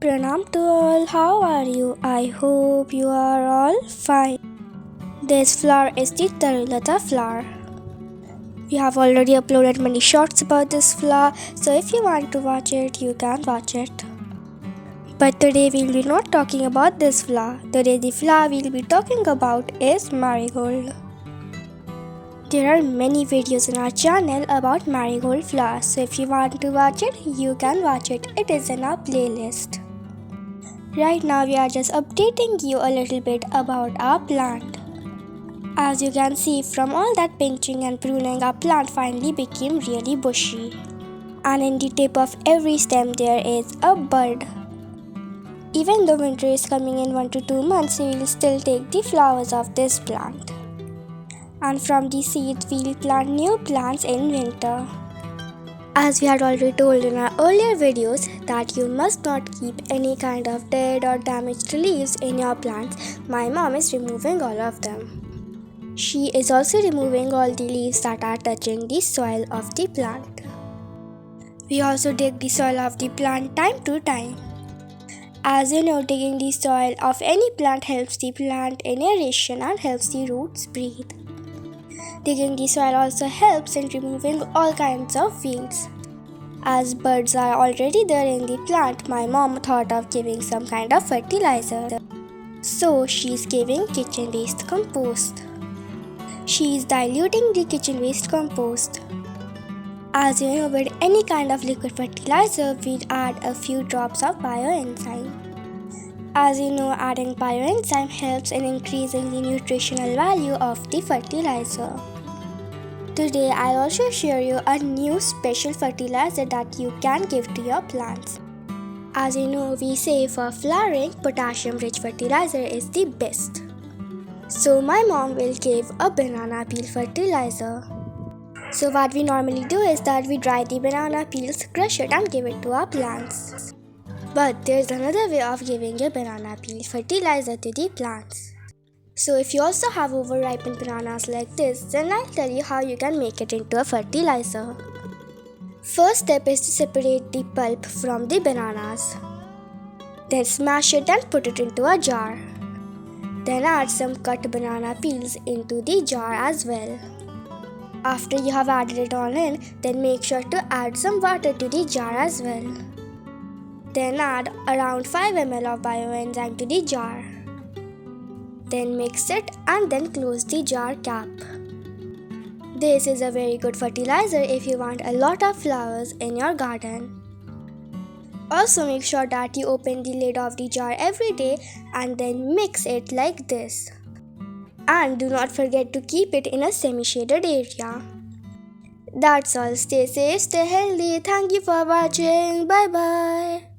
Pranam to all, how are you? I hope you are all fine. This flower is the Tarulata flower. We have already uploaded many shorts about this flower, so if you want to watch it, you can watch it. But today we will be not talking about this flower. Today the flower we will be talking about is marigold. There are many videos on our channel about marigold flowers, so if you want to watch it, you can watch it. It is in our playlist. Right now we are just updating you a little bit about our plant. As you can see, from all that pinching and pruning, our plant finally became really bushy. And in the tip of every stem there is a bud. Even though winter is coming in 1 to 2 months, we will still take the flowers of this plant. And from the seeds we will plant new plants in winter. As we had already told in our earlier videos that you must not keep any kind of dead or damaged leaves in your plants, my mom is removing all of them. She is also removing all the leaves that are touching the soil of the plant. We also dig the soil of the plant time to time. As you know, digging the soil of any plant helps the plant in aeration and helps the roots breathe. Digging the soil also helps in removing all kinds of weeds. As buds are already there in the plant, my mom thought of giving some kind of fertilizer. So she is giving kitchen waste compost. She is diluting the kitchen waste compost. As you know, with any kind of liquid fertilizer, we'll add a few drops of bioenzyme. As you know, adding bioenzyme helps in increasing the nutritional value of the fertilizer. Today, I'll also share you a new special fertilizer that you can give to your plants. As you know, we say for flowering, potassium-rich fertilizer is the best. So my mom will give a banana peel fertilizer. So what we normally do is that we dry the banana peels, crush it and give it to our plants. But there's another way of giving a banana peel fertilizer to the plants. So if you also have overripened bananas like this, then I'll tell you how you can make it into a fertilizer. First step is to separate the pulp from the bananas. Then smash it and put it into a jar. Then add some cut banana peels into the jar as well. After you have added it all in, then make sure to add some water to the jar as well. Then add around 5 ml of bioenzyme to the jar. Then mix it and then close the jar cap. This is a very good fertilizer if you want a lot of flowers in your garden. Also make sure that you open the lid of the jar every day and then mix it like this. And do not forget to keep it in a semi-shaded area. That's all. Stay safe, stay healthy. Thank you for watching. Bye bye.